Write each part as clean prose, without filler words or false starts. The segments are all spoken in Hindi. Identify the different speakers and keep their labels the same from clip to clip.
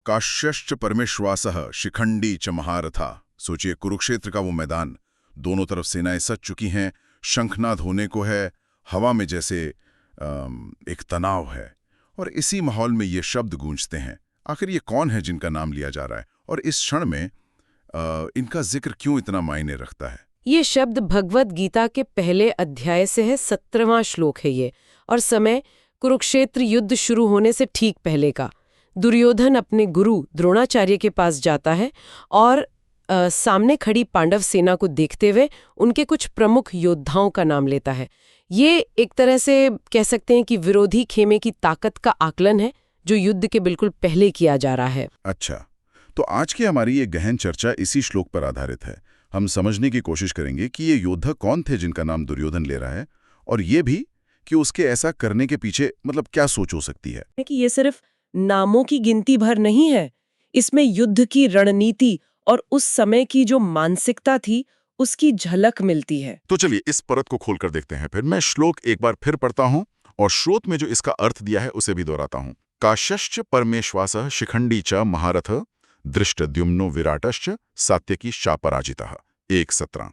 Speaker 1: काश्यश्च परमेश्वासः शिखंडी च महारथा। सोचिए, कुरुक्षेत्र का वो मैदान, दोनों तरफ सेनाएं सज चुकी हैं, शंखनाद होने को है, हवा में जैसे एक तनाव है। और इसी माहौल में ये शब्द गूंजते हैं। आखिर ये कौन है जिनका नाम लिया जा रहा है, और इस क्षण में इनका जिक्र क्यों इतना मायने रखता है?
Speaker 2: ये शब्द भगवत गीता के पहले अध्याय से है, 17वां श्लोक है ये, और समय कुरुक्षेत्र युद्ध शुरू होने से ठीक पहले का। दुर्योधन अपने गुरु द्रोणाचार्य के पास जाता है और सामने खड़ी पांडव सेना को देखते हुए उनके कुछ प्रमुख योद्धाओं का नाम लेता है। ये एक तरह से कह सकते हैं कि विरोधी खेमे की ताकत का आकलन है, जो युद्ध के बिल्कुल पहले किया जा रहा है।
Speaker 1: अच्छा, तो आज की हमारी ये गहन चर्चा इसी श्लोक पर आधारित है। हम समझने की कोशिश करेंगे कि ये योद्धा कौन थे जिनका नाम दुर्योधन ले रहा है, और ये भी कि उसके ऐसा करने के पीछे मतलब क्या सोच हो सकती है।
Speaker 2: कि ये सिर्फ नामों की गिनती भर नहीं है, इसमें युद्ध की रणनीति और उस समय की जो मानसिकता थी उसकी झलक मिलती है।
Speaker 1: तो चलिए इस परत को खोलकर देखते हैं। फिर मैं श्लोक एक बार फिर पढ़ता हूं और श्रोत में जो इसका अर्थ दिया है उसे भी दोहराता हूं। काश्यश्च परमेश्वासः शिखंडी च महारथ दृष्टद्युम्नो विराटश्च सात्यकी शापराजितः। 1:17।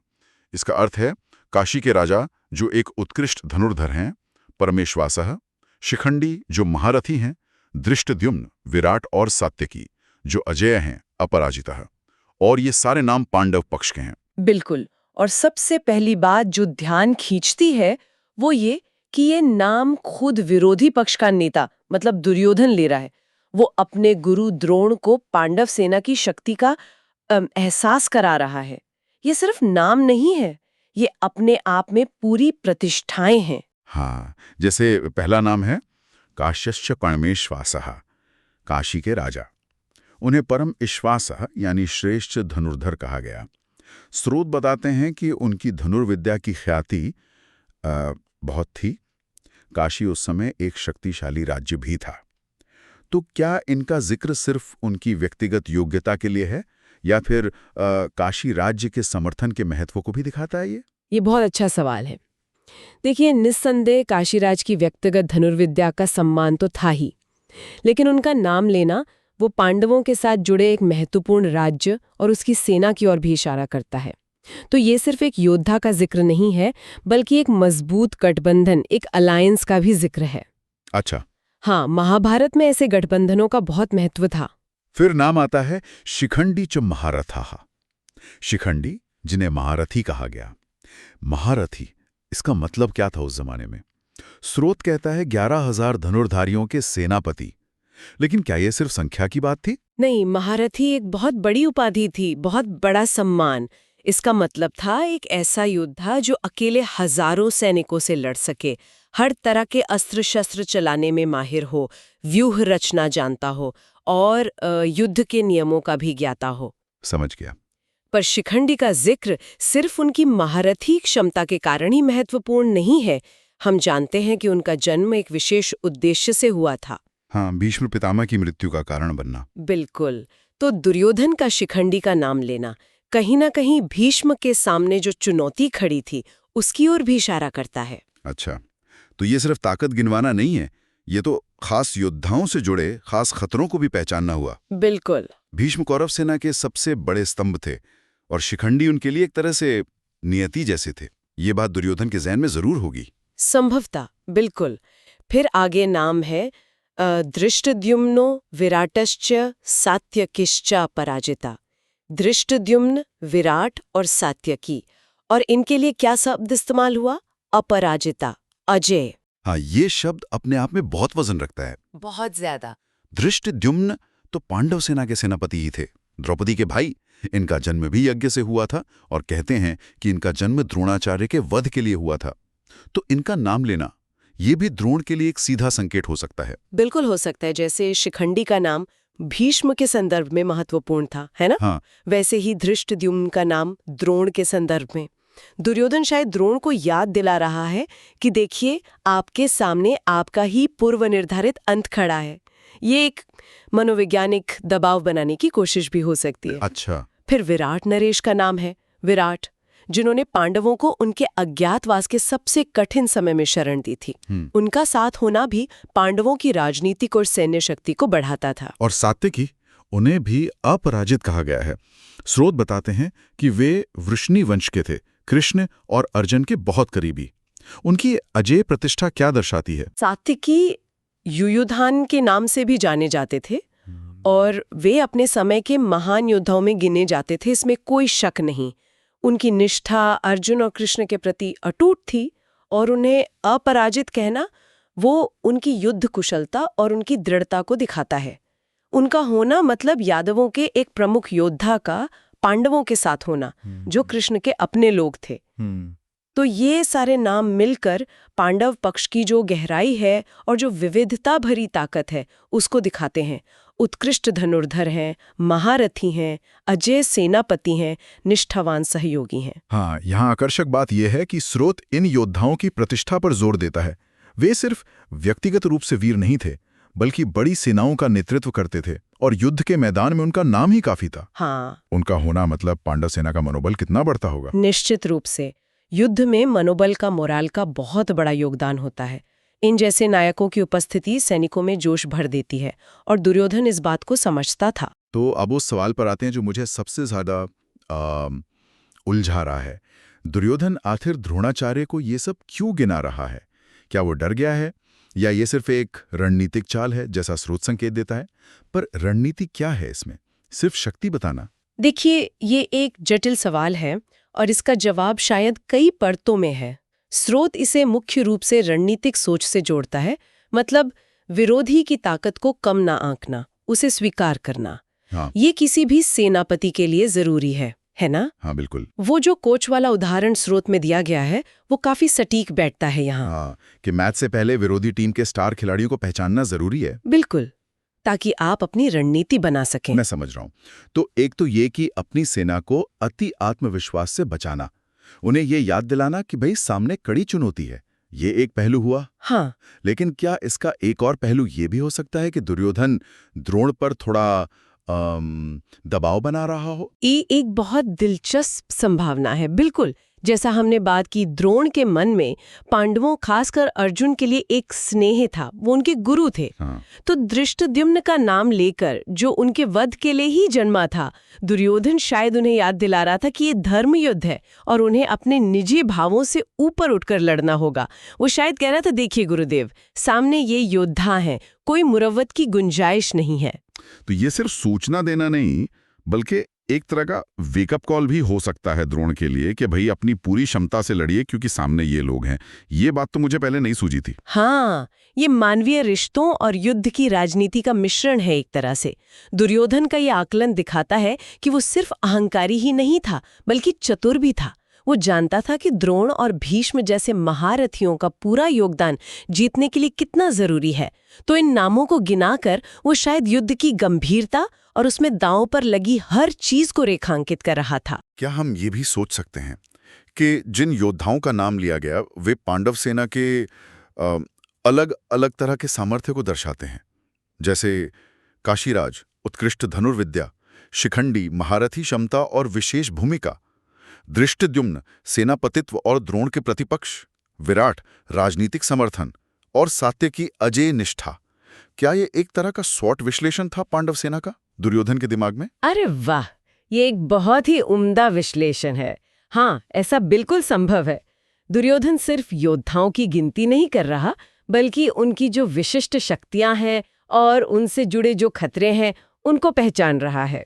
Speaker 1: इसका अर्थ है, काशी के राजा जो एक उत्कृष्ट धनुर्धर हैं, परमेश्वासः शिखंडी जो महारथी हैं, दृष्टद्युम्न विराट और सात्यकी जो अजय हैं, अपराजितः। और ये सारे नाम पांडव पक्ष के हैं।
Speaker 2: बिल्कुल। और सबसे पहली बात जो ध्यान खींचती है वो ये कि ये नाम खुद विरोधी पक्ष का नेता मतलब दुर्योधन ले रहा है। वो अपने गुरु द्रोण को पांडव सेना की शक्ति का एहसास करा रहा है। ये सिर्फ नाम नहीं है, ये अपने आप में पूरी प्रतिष्ठाएं हैं।
Speaker 1: हाँ, जैसे पहला नाम है काश्यश्च परमेश्वासः, काशी के राजा। उन्हें परम ईश्वासः यानी श्रेष्ठ धनुर्धर कहा गया। स्रोत बताते हैं कि उनकी धनुर्विद्या की ख्याति बहुत थी। काशी उस समय एक शक्तिशाली राज्य भी था। तो क्या इनका जिक्र सिर्फ उनकी व्यक्तिगत योग्यता के लिए है, या फिर काशी राज्य के समर्थन के महत्व को भी दिखाता है?
Speaker 2: ये बहुत अच्छा सवाल है। देखिए, निस्संदेह काशीराज की व्यक्तिगत धनुर्विद्या का सम्मान तो था ही, लेकिन उनका नाम लेना वो पांडवों के साथ जुड़े एक महत्वपूर्ण राज्य और उसकी सेना की ओर भी इशारा करता है। तो ये सिर्फ एक योद्धा का जिक्र नहीं है, बल्कि एक मजबूत गठबंधन, एक अलायंस का भी जिक्र है।
Speaker 1: अच्छा।
Speaker 2: हाँ, महाभारत में ऐसे गठबंधनों का बहुत महत्व था।
Speaker 1: फिर नाम आता है शिखंडी च महारथाः। शिखंडी जिन्हें महारथी कहा गया। महारथी, इसका मतलब क्या था उस जमाने में? स्रोत कहता है 11,000 धनुर्धारियों के सेनापति। लेकिन क्या यह सिर्फ संख्या की बात थी?
Speaker 2: नहीं, महारथी एक बहुत बड़ी उपाधि थी, बहुत बड़ा सम्मान। इसका मतलब था एक ऐसा योद्धा जो अकेले हजारों सैनिकों से लड़ सके, हर तरह के अस्त्र शस्त्र चलाने में माहिर हो, व्यूह रचना जानता हो और युद्ध के नियमों का भी ज्ञाता हो।
Speaker 1: समझ गया।
Speaker 2: पर शिखंडी का जिक्र सिर्फ उनकी महारथी क्षमता के कारण ही महत्वपूर्ण नहीं है। हम जानते हैं कि उनका जन्म एक विशेष उद्देश्य से हुआ था।
Speaker 1: हाँ, भीष्म पितामह की मृत्यु का कारण बनना।
Speaker 2: बिल्कुल। तो दुर्योधन का शिखंडी का नाम लेना कहीं ना कहीं भीष्म के सामने जो चुनौती खड़ी थी उसकी ओर भी इशारा करता है।
Speaker 1: अच्छा, तो ये सिर्फ ताकत गिनवाना नहीं है, ये तो खास योद्धाओं से जुड़े खास खतरों को भी पहचानना हुआ।
Speaker 2: बिल्कुल।
Speaker 1: भीष्म कौरव सेना के सबसे बड़े स्तंभ थे और शिखंडी उनके लिए एक तरह से नियति जैसे थे। ये बात दुर्योधन के ज़हन में जरूर होगी।
Speaker 2: संभवतः, बिल्कुल। फिर आगे नाम है दृष्टद्युम्नो विराटश्च सात्यकिश्च पराजिता। दृष्टद्युम्न, विराट और सात्यकी, और इनके लिए क्या शब्द इस्तेमाल हुआ? अपराजिता, अजय।
Speaker 1: हाँ, ये शब्द अपने आप में बहुत वजन रखता है।
Speaker 2: बहुत ज्यादा।
Speaker 1: दृष्टद्युम्न तो पांडव सेना के सेनापति ही थे, द्रौपदी के भाई। इनका जन्म भी यज्ञ से हुआ था और कहते हैं कि इनका जन्म द्रोणाचार्य के वध के लिए हुआ था। तो इनका नाम लेना ये भी द्रोण के लिए एक सीधा संकेत हो सकता है।
Speaker 2: बिल्कुल हो सकता है। जैसे शिखंडी का नाम भीष्म के संदर्भ में महत्वपूर्ण था, है ना?
Speaker 1: हाँ।
Speaker 2: वैसे ही धृष्टद्युम्न का नाम द्रोण के संदर्भ में। दुर्योधन शायद द्रोण को याद दिला रहा है कि देखिए, आपके सामने आपका ही पूर्व निर्धारित अंत खड़ा है। ये एक मनोवैज्ञानिक दबाव बनाने की कोशिश भी हो सकती है।
Speaker 1: अच्छा।
Speaker 2: फिर विराट नरेश का नाम है, विराट, जिन्होंने पांडवों को उनके अज्ञातवास के सबसे कठिन समय में शरण दी थी। उनका साथ होना भी पांडवों की राजनीतिक और सैन्य शक्ति को बढ़ाता था।
Speaker 1: और सात्यकी, उन्हें भी अपराजित कहा गया है। स्रोत बताते हैं कि वे वृष्णि वंश के थे, कृष्ण और अर्जुन के बहुत करीबी। उनकी अजेय प्रतिष्ठा क्या दर्शाती है?
Speaker 2: सात्विकी युयुधान के नाम से भी जाने जाते थे और वे अपने समय के महान योद्धाओं में गिने जाते थे, इसमें कोई शक नहीं। उनकी निष्ठा अर्जुन और कृष्ण के प्रति अटूट थी और उन्हें अपराजित कहना वो उनकी युद्ध कुशलता और उनकी दृढ़ता को दिखाता है। उनका होना मतलब यादवों के एक प्रमुख योद्धा का पांडवों के साथ होना, जो कृष्ण के अपने लोग थे। तो ये सारे नाम मिलकर पांडव पक्ष की जो गहराई है और जो विविधता भरी ताकत है उसको दिखाते हैं। उत्कृष्ट धनुर्धर हैं, महारथी हैं, अजय सेनापति हैं, निष्ठावान सहयोगी हैं।
Speaker 1: हाँ, यहाँ आकर्षक बात यह है कि स्रोत इन योद्धाओं की प्रतिष्ठा पर जोर देता है। वे सिर्फ व्यक्तिगत रूप से वीर नहीं थे, बल्कि बड़ी सेनाओं का नेतृत्व करते थे और युद्ध के मैदान में उनका नाम ही काफी था।
Speaker 2: हाँ,
Speaker 1: उनका होना मतलब पांडव सेना का मनोबल कितना बढ़ता होगा।
Speaker 2: निश्चित रूप से युद्ध में मनोबल का, मोराल का बहुत बड़ा योगदान होता है। इन जैसे नायकों की उपस्थिति सैनिकों में जोश भर देती है और दुर्योधन इस बात को समझता था।
Speaker 1: तो अब उस सवाल पर आते हैं जो मुझे सबसे ज्यादा उलझा रहा है। दुर्योधन आखिर द्रोणाचार्य को ये सब क्यों गिना रहा है? क्या वो डर गया है या ये सिर्फ एक रणनीतिक चाल है, जैसा स्रोत संकेत देता है? पर रणनीति क्या है इसमें? सिर्फ शक्ति बताना?
Speaker 2: देखिए, ये एक जटिल सवाल है और इसका जवाब शायद कई परतों में है। स्रोत इसे मुख्य रूप से रणनीतिक सोच से जोड़ता है, मतलब विरोधी की ताकत को कम ना आंकना, उसे स्वीकार करना।
Speaker 1: हाँ।
Speaker 2: ये किसी भी सेनापति के लिए जरूरी है ना?
Speaker 1: हाँ, बिल्कुल।
Speaker 2: वो जो कोच वाला उदाहरण स्रोत में दिया गया है वो काफी सटीक बैठता है यहाँ।
Speaker 1: हाँ, कि मैच से पहले विरोधी टीम के स्टार खिलाड़ियों को पहचानना जरूरी है।
Speaker 2: बिल्कुल, ताकि आप अपनी रणनीति बना सकें।
Speaker 1: मैं समझ रहा हूँ। तो एक तो ये कि अपनी सेना को अति आत्मविश्वास से बचाना, उन्हें ये याद दिलाना कि भाई सामने कड़ी चुनौती है, ये एक पहलू हुआ।
Speaker 2: हाँ,
Speaker 1: लेकिन क्या इसका एक और पहलू ये भी हो सकता है कि दुर्योधन द्रोण पर थोड़ा दबाव बना रहा हो?
Speaker 2: ये एक बहुत दिलचस्प संभावना है। बिल्कुल, जैसा हमने बात की, द्रोण के मन में पांडवों, खासकर अर्जुन के लिए एक स्नेह था, वो उनके गुरु थे।
Speaker 1: हाँ।
Speaker 2: तो धृष्टद्युम्न का नाम लेकर, जो उनके वध के लिए ही जन्मा था, दुर्योधन शायद उन्हें याद दिला रहा था कि ये धर्म युद्ध है और उन्हें अपने निजी भावों से ऊपर उठकर लड़ना होगा। वो शायद कह रहा था, देखिए गुरुदेव, सामने ये योद्धा हैं, कोई मुरव्वत की गुंजाइश नहीं है।
Speaker 1: तो ये सिर्फ सूचना देना नहीं, बल्कि एक तरह का वेकअप कॉल भी हो सकता है द्रोण के लिए कि भाई अपनी पूरी क्षमता से लड़िए क्योंकि सामने ये लोग हैं। ये बात तो मुझे पहले नहीं सूझी थी।
Speaker 2: हाँ, ये मानवीय रिश्तों और युद्ध की राजनीति का मिश्रण है एक तरह से। दुर्योधन का ये आकलन दिखाता है कि वो सिर्फ अहंकारी ही नहीं था, बल्कि चतुर भी था। वो जानता था कि द्रोण और भीष्म जैसे महारथियों का पूरा योगदान जीतने के लिए कितना जरूरी है। तो इन नामों को गिनाकर वो शायद युद्ध की गंभीरता और उसमें दांव पर लगी हर चीज को रेखांकित कर रहा था।
Speaker 1: क्या हम ये भी सोच सकते हैं कि जिन योद्धाओं का नाम लिया गया वे पांडव सेना के अलग अलग तरह के सामर्थ्य को दर्शाते हैं? जैसे काशीराज उत्कृष्ट धनुर्विद्या, शिखंडी महारथी क्षमता और विशेष भूमिका, धृष्टद्युम्न सेनापतित्व और द्रोण के प्रतिपक्ष, विराट राजनीतिक समर्थन और सात्यकी अजेय निष्ठा। क्या ये एक तरह का स्वॉट विश्लेषण था पांडव सेना का दुर्योधन के दिमाग में?
Speaker 2: अरे वाह, ये एक बहुत ही उम्दा विश्लेषण है। हाँ, ऐसा बिल्कुल संभव है। दुर्योधन सिर्फ योद्धाओं की गिनती नहीं कर रहा, बल्कि उनकी जो विशिष्ट शक्तियां हैं और उनसे जुड़े जो खतरे हैं उनको पहचान रहा है।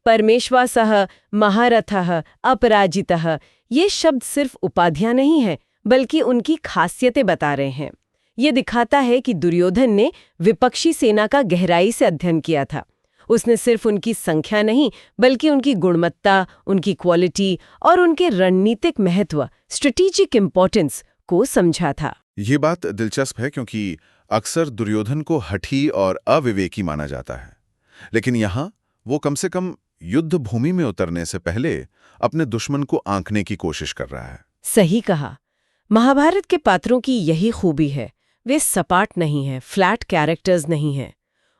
Speaker 2: परमेश्वासः, महारथः, अपराजितः, ये शब्द सिर्फ उपाधियां नहीं हैं, बल्कि उनकी खासियतें बता रहे हैं। ये दिखाता है कि दुर्योधन ने विपक्षी सेना का गहराई से अध्ययन किया था। उसने सिर्फ उनकी संख्या नहीं, बल्कि उनकी गुणवत्ता, उनकी क्वालिटी और उनके रणनीतिक महत्व, स्ट्रेटेजिक इंपॉर्टेंस को समझा था।
Speaker 1: ये बात दिलचस्प है क्योंकि अक्सर दुर्योधन को हठी और अविवेकी माना जाता है, लेकिन यहाँ वो कम से कम युद्ध भूमि में उतरने से पहले अपने दुश्मन को आंकने की कोशिश कर रहा है।
Speaker 2: सही कहा। महाभारत के पात्रों की यही खूबी है, वे सपाट नहीं हैं, फ्लैट कैरेक्टर्स नहीं हैं।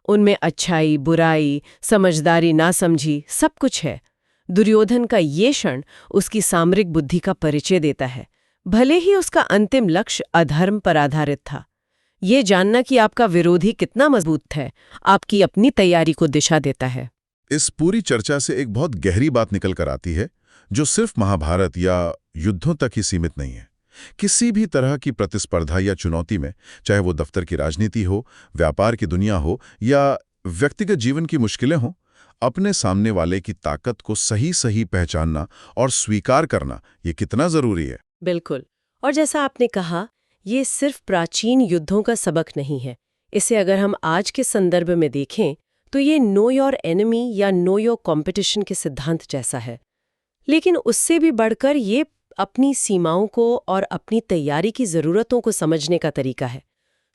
Speaker 2: उनमें अच्छाई, बुराई, समझदारी, नासमझी सब कुछ है। दुर्योधन का ये क्षण उसकी सामरिक बुद्धि का परिचय देता है, भले ही उसका अंतिम लक्ष्य अधर्म पर आधारित था। ये जानना कि आपका विरोधी कितना मजबूत है, आपकी अपनी तैयारी को दिशा देता है।
Speaker 1: इस पूरी चर्चा से एक बहुत गहरी बात निकल कर आती है, जो सिर्फ महाभारत या युद्धों तक ही सीमित नहीं है। किसी भी तरह की प्रतिस्पर्धा या चुनौती में, चाहे वो दफ्तर की राजनीति हो, व्यापार की दुनिया हो या व्यक्तिगत जीवन की मुश्किलें हों, अपने सामने वाले की ताकत को सही सही पहचानना और स्वीकार करना, ये कितना जरूरी है।
Speaker 2: बिल्कुल। और जैसा आपने कहा, ये सिर्फ प्राचीन युद्धों का सबक नहीं है। इसे अगर हम आज के संदर्भ में देखें तो ये नो योर एनिमी या नो योर कॉम्पिटिशन के सिद्धांत जैसा है। लेकिन उससे भी बढ़कर ये अपनी सीमाओं को और अपनी तैयारी की ज़रूरतों को समझने का तरीका है।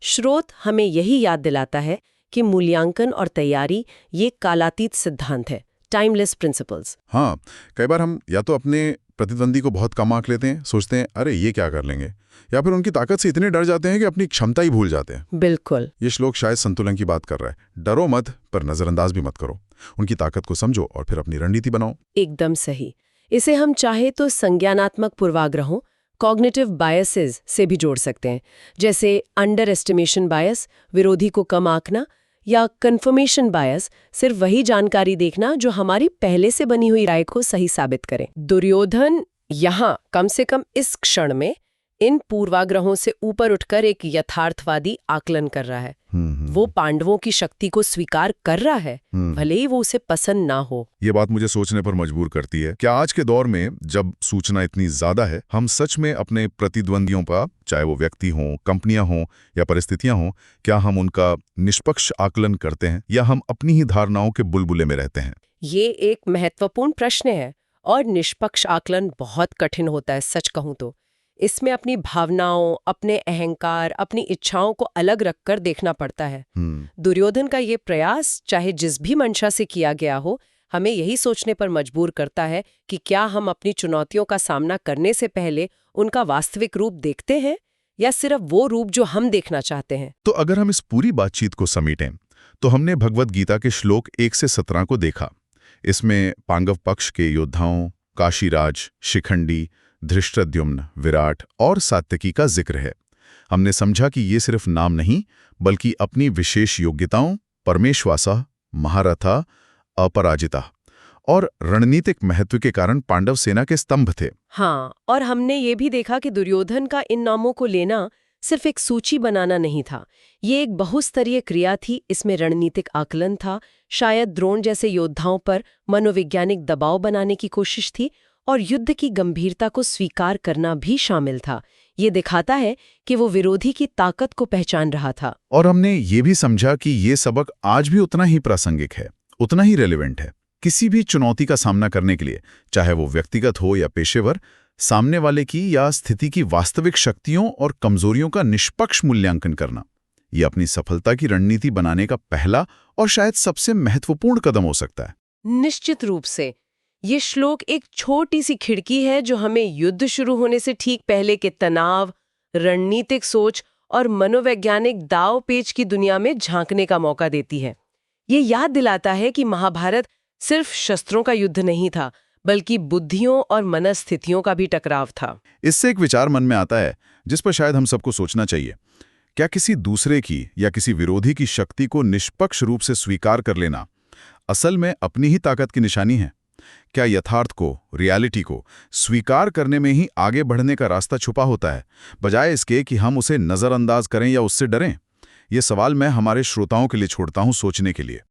Speaker 2: स्रोत हमें यही याद दिलाता है कि मूल्यांकन और तैयारी ये कालातीत सिद्धांत है, टाइमलेस प्रिंसिपल्स।
Speaker 1: हाँ, कई बार हम या तो अपने प्रतिद्वंदी को बहुत कम आंक लेते हैं, सोचते हैं अरे ये क्या कर लेंगे, या फिर उनकी ताकत से इतने डर जाते हैं कि अपनी क्षमता ही भूल जाते हैं।
Speaker 2: बिल्कुल।
Speaker 1: ये श्लोक शायद संतुलन की बात कर रहा है। डरो मत, पर नजरअंदाज भी मत करो। उनकी ताकत को समझो और फिर अपनी रणनीति बनाओ।
Speaker 2: एकदम सही। इसे हम चाहे तो संज्ञानात्मक पूर्वाग्रहों, कॉग्निटिव बायसेस से भी जोड़ सकते हैं, जैसे अंडर एस्टिमेशन बायस, विरोधी को कम आंकना, या कन्फर्मेशन बायस, सिर्फ वही जानकारी देखना जो हमारी पहले से बनी हुई राय को सही साबित करे। दुर्योधन यहाँ कम से कम इस क्षण में इन पूर्वाग्रहों से ऊपर उठकर एक यथार्थवादी आकलन कर रहा है। वो पांडवों की शक्ति को स्वीकार कर रहा है, भले ही वो उसे पसंद ना हो।
Speaker 1: ये बात मुझे सोचने पर मजबूर करती है। क्या आज के दौर में जब सूचना इतनी ज्यादा है, हम सच में अपने प्रतिद्वंदियों का, चाहे वो व्यक्ति हों, कंपनियां हों या परिस्थितियां हों, क्या हम उनका निष्पक्ष आकलन करते हैं या हम अपनी ही धारणाओं के बुलबुले में रहते हैं?
Speaker 2: ये एक महत्वपूर्ण प्रश्न है और निष्पक्ष आकलन बहुत कठिन होता है, सच कहूं तो। इसमें अपनी भावनाओं, अपने अहंकार, अपनी इच्छाओं को अलग रखकर देखना पड़ता है। दुर्योधन का ये प्रयास, चाहे जिस भी मंशा से किया गया हो, हमें यही सोचने पर मजबूर करता है कि क्या हम अपनी चुनौतियों का सामना करने से पहले उनका वास्तविक रूप देखते हैं या सिर्फ वो रूप जो हम देखना चाहते हैं।
Speaker 1: तो अगर हम इस पूरी बातचीत को समेटें तो हमने भगवद गीता के श्लोक 1 से 17 को देखा। इसमें पांडव पक्ष के योद्धाओं, काशीराज, शिखंडी, धृष्टद्युम्न, विराट और सात्यकी का जिक्र है। हमने समझा कि ये सिर्फ नाम नहीं, बल्कि अपनी विशेष योग्यताओं, परमेश्वासा, महारथा, अपराजिता और रणनीतिक महत्व के कारण पांडव सेना के स्तंभ थे।
Speaker 2: हाँ, और हमने ये भी देखा कि दुर्योधन का इन नामों को लेना सिर्फ एक सूची बनाना नहीं था, ये एक बहुस्तरीय क्रिया थी। इसमें रणनीतिक आकलन था, शायद द्रोण जैसे योद्धाओं पर मनोवैज्ञानिक दबाव बनाने की कोशिश थी, और युद्ध की गंभीरता को स्वीकार करना भी शामिल था। ये दिखाता है कि वो विरोधी की ताकत को पहचान रहा था।
Speaker 1: और हमने ये भी समझा कि ये सबक आज भी उतना ही प्रासंगिक है, उतना ही रेलेवेंट है। किसी भी चुनौती का सामना करने के लिए, चाहे वो व्यक्तिगत हो या पेशेवर, सामने वाले की या स्थिति की वास्तविक शक्तियों और कमजोरियों का निष्पक्ष मूल्यांकन करना, ये अपनी सफलता की रणनीति बनाने का पहला और शायद सबसे महत्वपूर्ण कदम हो सकता है।
Speaker 2: निश्चित रूप से ये श्लोक एक छोटी सी खिड़की है जो हमें युद्ध शुरू होने से ठीक पहले के तनाव, रणनीतिक सोच और मनोवैज्ञानिक दाव पेच की दुनिया में झांकने का मौका देती है। ये याद दिलाता है कि महाभारत सिर्फ शस्त्रों का युद्ध नहीं था, बल्कि बुद्धियों और मनस्थितियों का भी टकराव था।
Speaker 1: इससे एक विचार मन में आता है जिस पर शायद हम सबको सोचना चाहिए। क्या किसी दूसरे की या किसी विरोधी की शक्ति को निष्पक्ष रूप से स्वीकार कर लेना असल में अपनी ही ताकत की निशानी है? क्या यथार्थ को, रियलिटी को स्वीकार करने में ही आगे बढ़ने का रास्ता छुपा होता है, बजाय इसके कि हम उसे नजरअंदाज करें या उससे डरें? ये सवाल मैं हमारे श्रोताओं के लिए छोड़ता हूं सोचने के लिए।